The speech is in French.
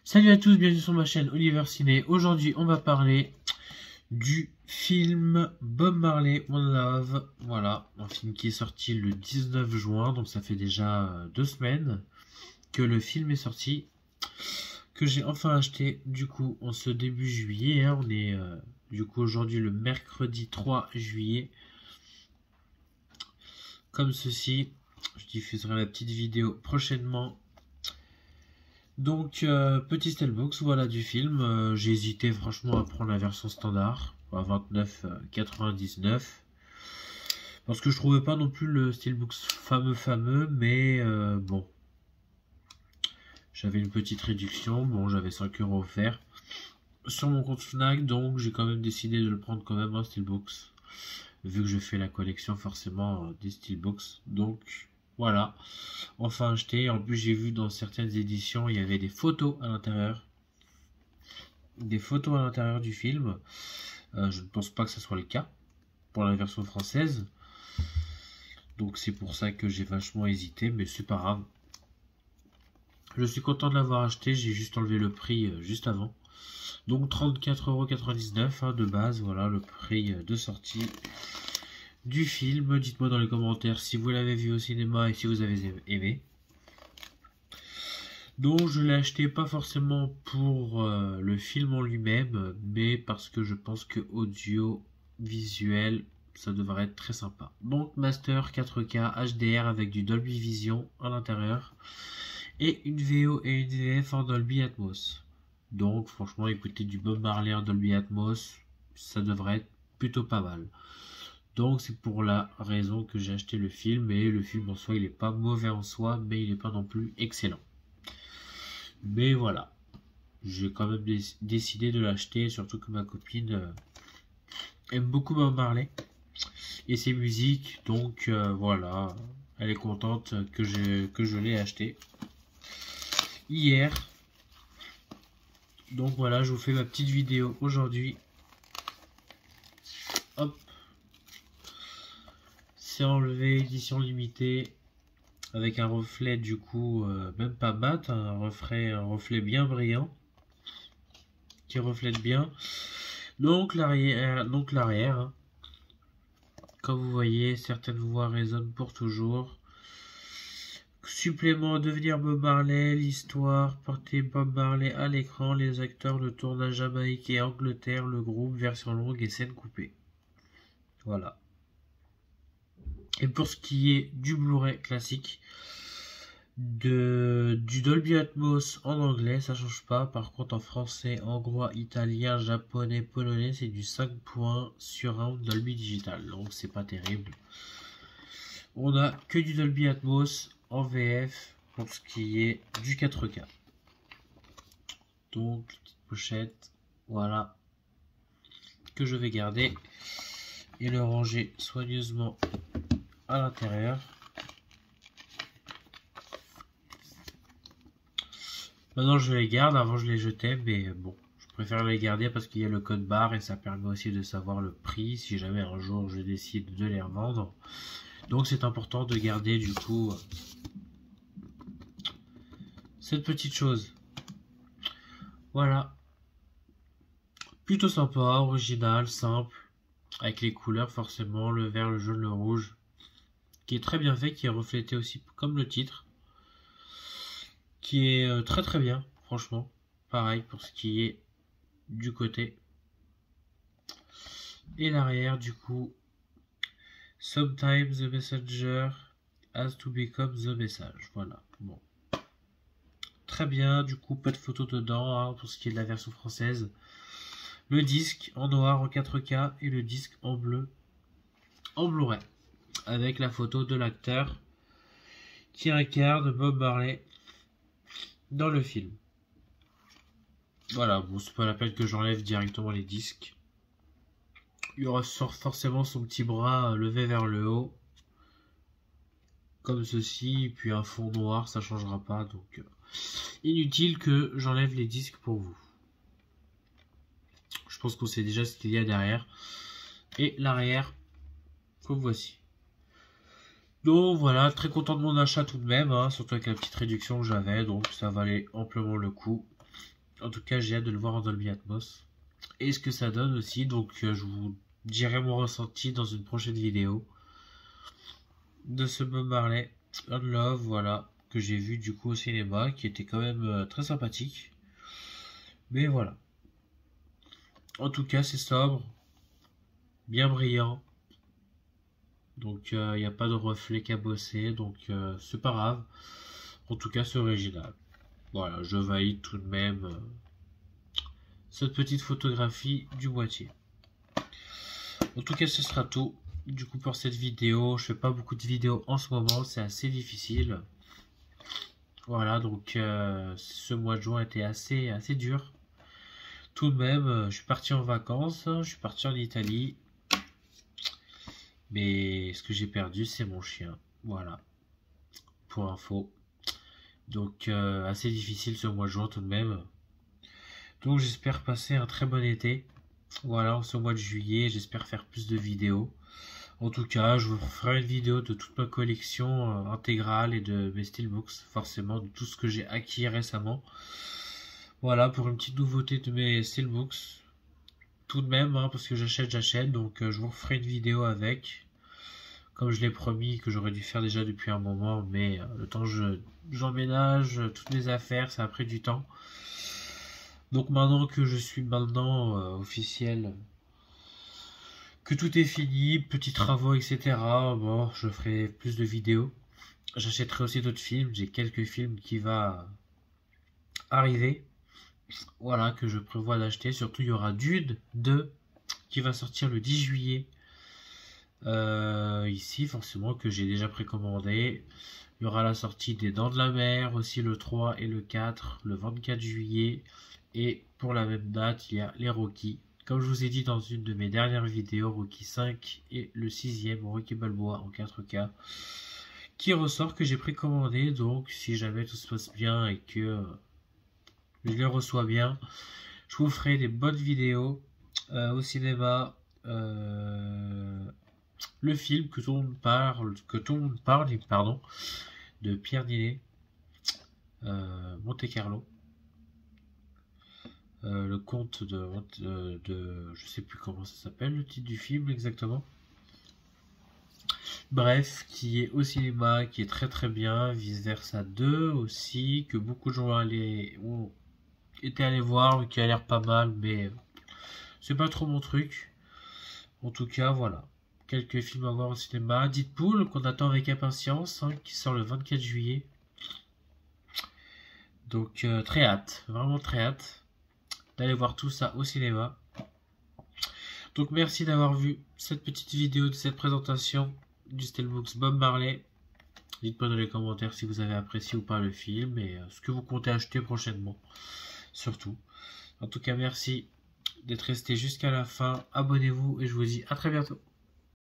Salut à tous, bienvenue sur ma chaîne Oliver Ciné. Aujourd'hui, on va parler du film Bob Marley One Love. Voilà, un film qui est sorti le 19 juin, donc ça fait déjà 2 semaines que le film est sorti, que j'ai enfin acheté du coup en ce début juillet. On est du coup aujourd'hui le mercredi 3 juillet. Comme ceci, je diffuserai la petite vidéo prochainement. Donc, petit Steelbox, voilà du film. J'ai hésité franchement à prendre la version standard à 29,99 parce que je trouvais pas non plus le Steelbox fameux, mais bon, j'avais une petite réduction. Bon, j'avais 5 € offerts sur mon compte Fnac, donc j'ai quand même décidé de le prendre quand même en Steelbox, vu que je fais la collection forcément des Steelbox. Donc, voilà, enfin acheté. En plus, j'ai vu dans certaines éditions, il y avait des photos à l'intérieur. Des photos à l'intérieur du film. Je ne pense pas que ce soit le cas pour la version française. Donc c'est pour ça que j'ai vachement hésité, mais c'est pas grave. Je suis content de l'avoir acheté, j'ai juste enlevé le prix juste avant. Donc 34,99 € de base, voilà le prix de sortie du film. Dites-moi dans les commentaires si vous l'avez vu au cinéma et si vous avez aimé. Donc je l'ai acheté pas forcément pour le film en lui-même, mais parce que je pense que audio visuel ça devrait être très sympa. Donc master 4K HDR avec du Dolby Vision à l'intérieur et une VO et une VF en Dolby Atmos. Donc franchement écouter du Bob Marley en Dolby Atmos, ça devrait être plutôt pas mal. Donc c'est pour la raison que j'ai acheté le film, et le film en soi il est pas mauvais en soi, mais il est pas non plus excellent. Mais voilà, j'ai quand même décidé de l'acheter, surtout que ma copine aime beaucoup Bob Marley et ses musiques, donc voilà, elle est contente que je l'ai acheté hier. Donc voilà, je vous fais ma petite vidéo aujourd'hui. Hop, c'est enlevé, édition limitée, avec un reflet du coup, même pas mat, un reflet bien brillant, qui reflète bien. Donc l'arrière, hein. Comme vous voyez, certaines voix résonnent pour toujours. Supplément, devenir Bob Marley, l'histoire, porter Bob Marley à l'écran, les acteurs de tournage Jamaïque et Angleterre, le groupe, version longue et scène coupée. Voilà. Et pour ce qui est du Blu-ray classique, du Dolby Atmos en anglais, ça change pas. Par contre, en français, hongrois, italien, japonais, polonais, c'est du 5 points surround Dolby Digital. Donc c'est pas terrible. On a que du Dolby Atmos en VF pour ce qui est du 4K. Donc petite pochette, voilà, que je vais garder et le ranger soigneusement à l'intérieur. Maintenant je les garde, avant je les jetais, mais bon, je préfère les garder parce qu'il y a le code barre et ça permet aussi de savoir le prix si jamais un jour je décide de les revendre. Donc c'est important de garder du coup cette petite chose. Voilà. Plutôt sympa, original, simple, avec les couleurs forcément, le vert, le jaune, le rouge, qui est très bien fait, qui est reflété aussi comme le titre, qui est très très bien, franchement. Pareil pour ce qui est du côté. Et l'arrière du coup, Sometimes the messenger has to become the message. Voilà, bon. Très bien, du coup, pas de photo dedans, hein, pour ce qui est de la version française. Le disque en noir en 4K et le disque en bleu en Blu-ray, avec la photo de l'acteur qui incarne Bob Marley dans le film. Voilà, bon, c'est pas la peine que j'enlève directement les disques. Il y aura forcément son petit bras levé vers le haut, comme ceci, puis un fond noir, ça changera pas, donc inutile que j'enlève les disques pour vous. Je pense qu'on sait déjà ce qu'il y a derrière. Et l'arrière, comme voici. Donc voilà, très content de mon achat tout de même, hein, surtout avec la petite réduction que j'avais, donc ça valait amplement le coup. En tout cas, j'ai hâte de le voir en Dolby Atmos. Et ce que ça donne aussi, donc je vous dirai mon ressenti dans une prochaine vidéo de ce Bob Marley Unlove, voilà, que j'ai vu du coup au cinéma, qui était quand même très sympathique. Mais voilà. En tout cas, c'est sobre, bien brillant. Donc il n'y a pas de reflet cabossé, donc c'est pas grave. En tout cas, c'est original. Voilà, je valide tout de même cette petite photographie du boîtier. En tout cas, ce sera tout. Du coup, pour cette vidéo, je fais pas beaucoup de vidéos en ce moment, c'est assez difficile. Voilà, donc ce mois de juin était assez dur. Tout de même, je suis parti en vacances, je suis parti en Italie. Mais ce que j'ai perdu, c'est mon chien. Voilà, pour info. Donc assez difficile ce mois de juin tout de même. Donc j'espère passer un très bon été. Voilà, ce mois de juillet, j'espère faire plus de vidéos. En tout cas, je vous ferai une vidéo de toute ma collection intégrale et de mes steelbooks, forcément, de tout ce que j'ai acquis récemment. Voilà, pour une petite nouveauté de mes steelbooks. Tout de même, hein, parce que j'achète, donc je vous ferai une vidéo avec. Comme je l'ai promis, que j'aurais dû faire déjà depuis un moment, mais le temps que j'emménage, toutes mes affaires, ça a pris du temps. Donc maintenant que je suis officiel, que tout est fini, petits travaux, etc. Bon, je ferai plus de vidéos. J'achèterai aussi d'autres films. J'ai quelques films qui vont arriver. Voilà, que je prévois d'acheter. Surtout, il y aura Dune 2 qui va sortir le 10 juillet. Ici, forcément, que j'ai déjà précommandé. Il y aura la sortie des Dents de la Mer, aussi le 3 et le 4, le 24 juillet. Et pour la même date, il y a les Rocky. Comme je vous ai dit dans une de mes dernières vidéos, Rocky 5 et le 6e, Rocky Balboa en 4K, qui ressort, que j'ai précommandé. Donc si jamais tout se passe bien et que je les reçois bien, je vous ferai des bonnes vidéos au cinéma. Le film que tout le monde parle, pardon, de Pierre Ninet, Monte Carlo. Le conte de je sais plus comment ça s'appelle le titre du film exactement. Bref, qui est au cinéma, qui est très bien. Vice Versa 2 aussi, que beaucoup de gens ont été allés voir, mais qui a l'air pas mal, mais c'est pas trop mon truc. En tout cas, voilà. Quelques films à voir au cinéma. Deadpool, qu'on attend avec impatience, hein, qui sort le 24 juillet. Donc très hâte, vraiment très hâte d'aller voir tout ça au cinéma. Donc merci d'avoir vu cette petite vidéo de cette présentation du Steelbooks Bob Marley. Dites-moi dans les commentaires si vous avez apprécié ou pas le film et ce que vous comptez acheter prochainement. Surtout. En tout cas, merci d'être resté jusqu'à la fin. Abonnez-vous et je vous dis à très bientôt.